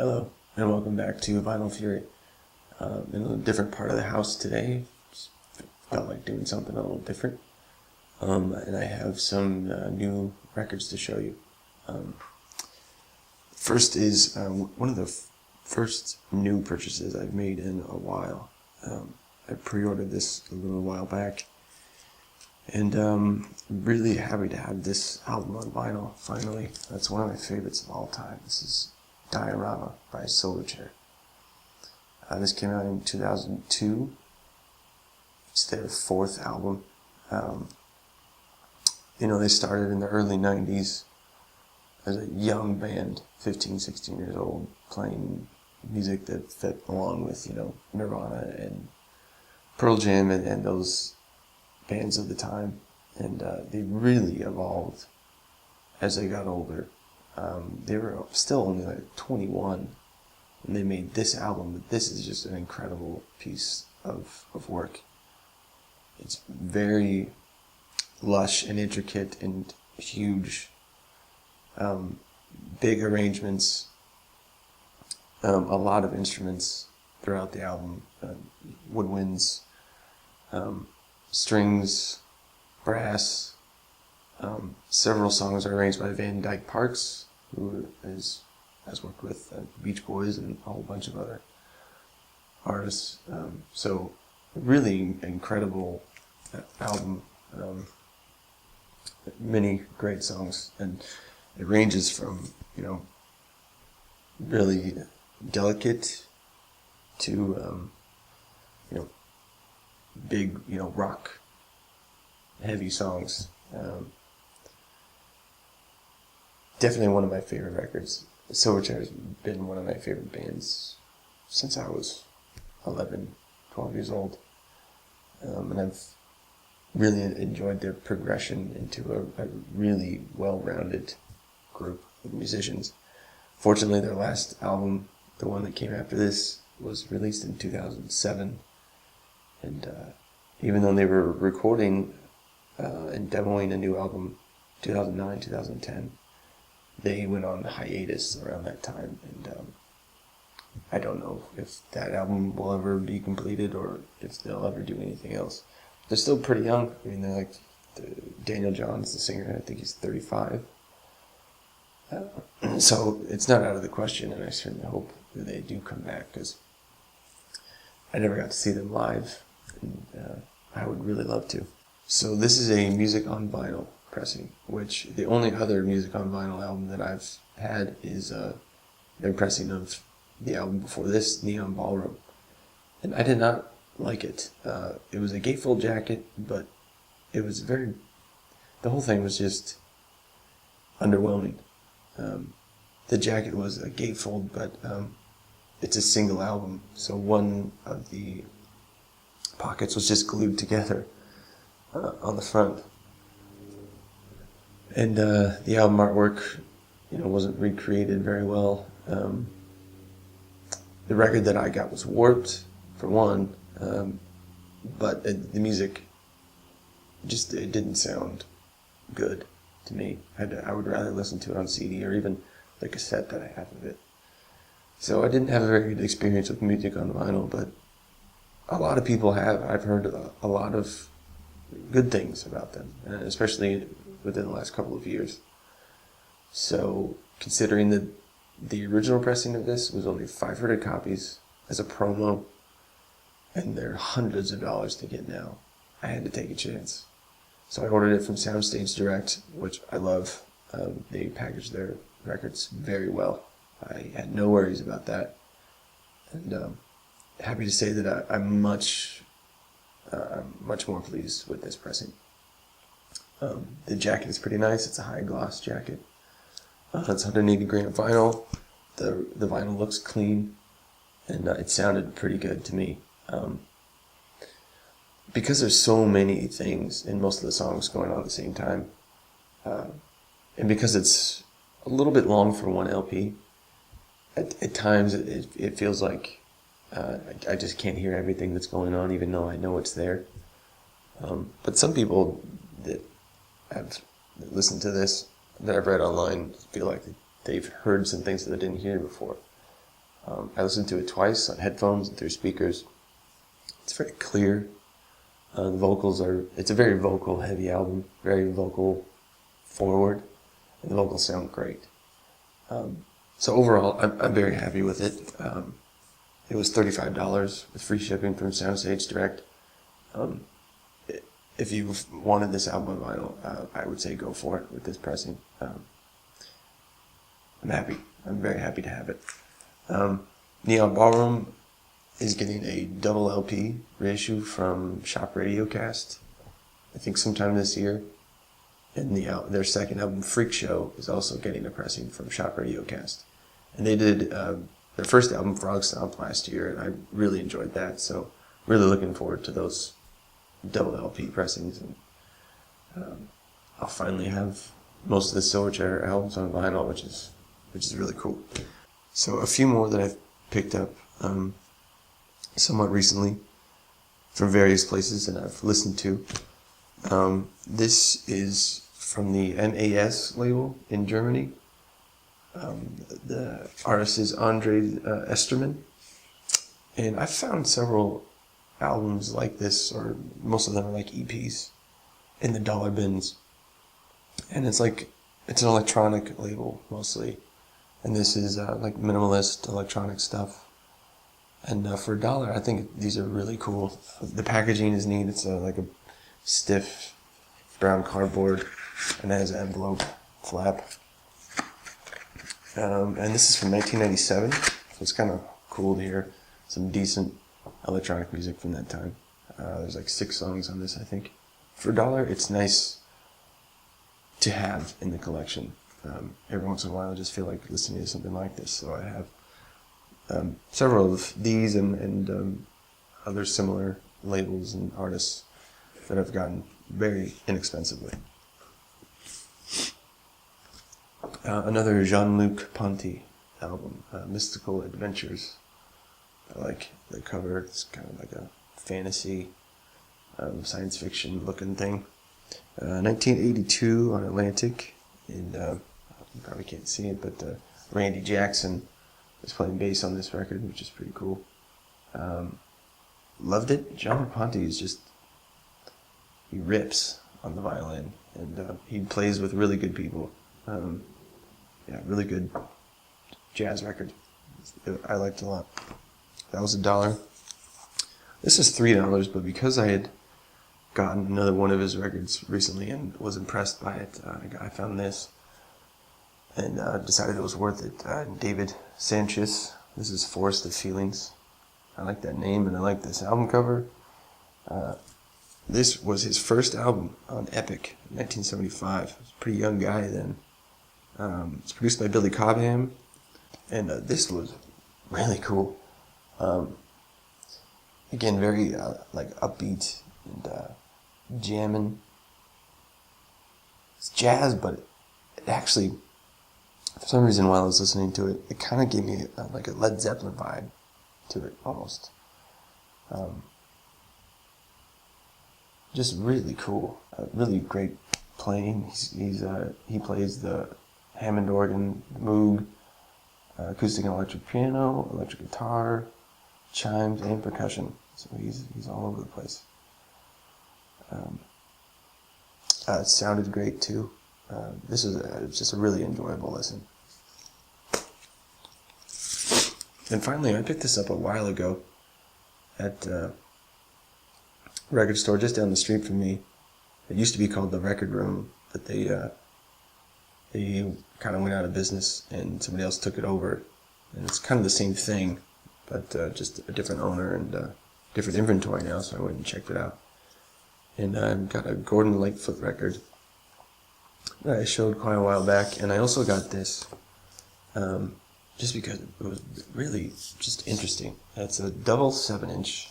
Hello, and welcome back to Vinyl Fury. In a different part of the house today. Just felt like doing something a little different. And I have some new records to show you. First is one of the first new purchases I've made in a while. I pre-ordered this a little while back. And really happy to have this album on vinyl, finally. That's one of my favorites of all time. This is Diorama by Silverchair. This came out in 2002. It's their fourth album. They started in the early 90s as a young band, 15, 16 years old, playing music that fit along with, Nirvana and Pearl Jam and those bands of the time. And they really evolved as they got older. They were still only like 21 when they made this album, but this is just an incredible piece of work. It's very lush and intricate and huge, big arrangements, a lot of instruments throughout the album, woodwinds, strings, brass. Several songs are arranged by Van Dyke Parks, who has worked with Beach Boys and a whole bunch of other artists. So really incredible album. Many great songs, and it ranges from really delicate to big rock heavy songs. Definitely one of my favorite records. Silverchair has been one of my favorite bands since I was 11, 12 years old. And I've really enjoyed their progression into a really well-rounded group of musicians. Fortunately, their last album, the one that came after this, was released in 2007. And even though they were recording and demoing a new album 2009, 2010, they went on hiatus around that time, and I don't know if that album will ever be completed or if they'll ever do anything else. They're still pretty young. I mean, they're like Daniel Johns, the singer. I think he's 35. So it's not out of the question, and I certainly hope that they do come back, because I never got to see them live, and I would really love to. So this is a music on vinyl pressing, which the only other music on vinyl album that I've had is their pressing of the album before this, Neon Ballroom. And I did not like it. It was a gatefold jacket, but it was the whole thing was just underwhelming. The jacket was a gatefold, but it's a single album, so one of the pockets was just glued together on the front. And the album artwork, wasn't recreated very well. The record that I got was warped, for one, but the music it didn't sound good to me. I would rather listen to it on CD or even the cassette that I have of it. So I didn't have a very good experience with music on vinyl, but a lot of people have. I've heard a lot of good things about them, especially within the last couple of years. So, considering that the original pressing of this was only 500 copies as a promo, and they're hundreds of dollars to get now, I had to take a chance. So I ordered it from Soundstage Direct, which I love. They package their records very well. I had no worries about that. And happy to say that I'm much more pleased with this pressing. The jacket is pretty nice. It's a high gloss jacket. It's 180 gram vinyl. The vinyl looks clean, and it sounded pretty good to me. Because there's so many things in most of the songs going on at the same time, and because it's a little bit long for one LP, at times it feels like I just can't hear everything that's going on, even though I know it's there. But some people that have listened to this, that I've read online, feel like they've heard some things that they didn't hear before. I listened to it twice on headphones and through speakers. It's very clear. The vocals it's a very vocal heavy album, very vocal forward, and the vocals sound great. So overall, I'm very happy with it. It was $35 with free shipping from Soundstage Direct. If you wanted this album on vinyl, I would say go for it with this pressing. I'm happy. I'm very happy to have it. Neon Ballroom is getting a double LP reissue from Shop Radiocast, I think sometime this year. And their second album, Freak Show, is also getting a pressing from Shop Radiocast. And they did their first album, Frog Stomp, last year, and I really enjoyed that. So really looking forward to those double LP pressings. And I'll finally have most of the Silverchair albums on vinyl, which is really cool. So a few more that I've picked up somewhat recently from various places that I've listened to. This is from the MAS label in Germany. The artist is Andre Esterman. And I've found several albums like this, or most of them are like EPs, in the dollar bins. And it's an electronic label mostly. And this is like minimalist electronic stuff. And for $1, I think these are really cool. The packaging is neat. It's like a stiff brown cardboard, and it has an envelope flap. And this is from 1997, so it's kind of cool to hear some decent electronic music from that time. There's like 6 songs on this, I think. For $1, it's nice to have in the collection. Every once in a while I just feel like listening to something like this, so I have several of these and other similar labels and artists that I've gotten very inexpensively. Another Jean-Luc Ponty album, Mystical Adventures. I like the cover. It's kind of like a fantasy, science fiction looking thing. 1982 on Atlantic, and you probably can't see it, but Randy Jackson is playing bass on this record, which is pretty cool. Loved it. Jean-Luc Ponty is just, he rips on the violin, and he plays with really good people. Really good jazz record. I liked it a lot. That was $1. This is $3, but because I had gotten another one of his records recently and was impressed by it, I found this and decided it was worth it. David Sanchez. This is Forest of Feelings. I like that name, and I like this album cover. This was his first album on Epic in 1975. He was a pretty young guy then. It's produced by Billy Cobham, and this was really cool. Again, very like upbeat and jamming. It's jazz, but it actually, for some reason, while I was listening to it, it kind of gave me like a Led Zeppelin vibe to it, almost. Just really cool. Really great playing. He plays the Hammond organ, Moog, acoustic and electric piano, electric guitar, chimes, and percussion. So he's all over the place. It sounded great too. This is just a really enjoyable listen. And finally, I picked this up a while ago at a record store just down the street from me. It used to be called the Record Room, but they kind of went out of business and somebody else took it over. And it's kind of the same thing, but just a different owner and different inventory now, so I went and checked it out. And I've got a Gordon Lightfoot record that I showed quite a while back, and I also got this just because it was really just interesting. It's a double 7-inch.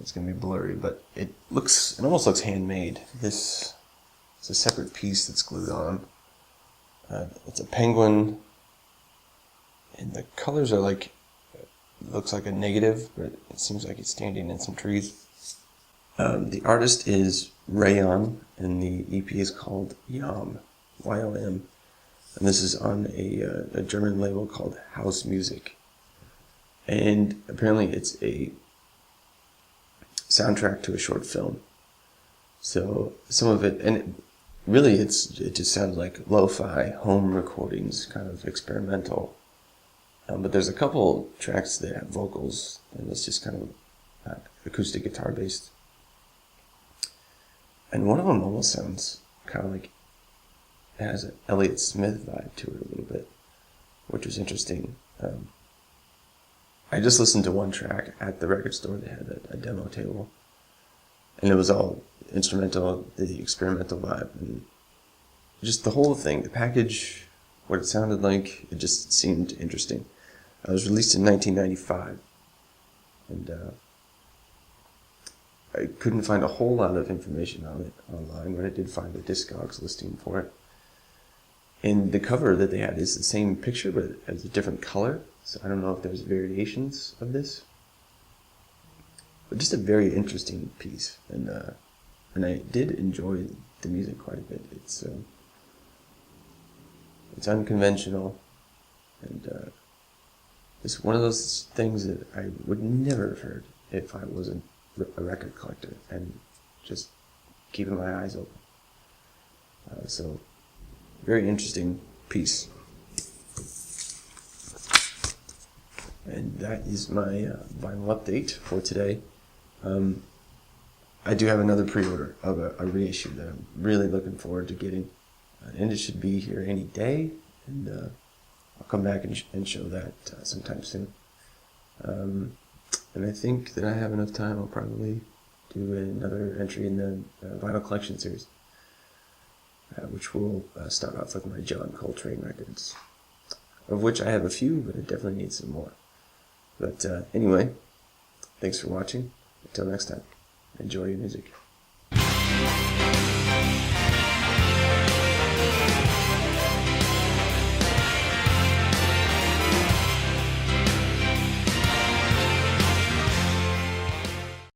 It's going to be blurry, but it almost looks handmade. This is a separate piece that's glued on. It's a penguin, and the colors are like, it looks like a negative, but it seems like it's standing in some trees. The artist is Rayon, and the EP is called Yom, Y-O-M. And this is on a German label called House Music. And apparently it's a soundtrack to a short film. So some of it, and really it just sounds like lo-fi home recordings, kind of experimental. But there's a couple tracks that have vocals, and it's just kind of acoustic guitar based. And one of them almost sounds kind of like it has an Elliott Smith vibe to it a little bit, which was interesting. I just listened to one track at the record store. They had a demo table, and it was all instrumental, the experimental vibe, and just the whole thing, the package, what it sounded like, it just seemed interesting. It was released in 1995, and I couldn't find a whole lot of information on it online, but I did find a Discogs listing for it. And the cover that they had is the same picture, but it has a different color, so I don't know if there's variations of this. But just a very interesting piece, and I did enjoy the music quite a bit. It's unconventional, and it's one of those things that I would never have heard if I wasn't a record collector and just keeping my eyes open. So, very interesting piece. And that is my vinyl update for today. I do have another pre-order of a reissue that I'm really looking forward to getting. And it should be here any day. And I'll come back and show that sometime soon. And I think that I have enough time. I'll probably do another entry in the vinyl collection series, which will start off with my John Coltrane records, of which I have a few, but I definitely need some more. But anyway, thanks for watching. Until next time, enjoy your music.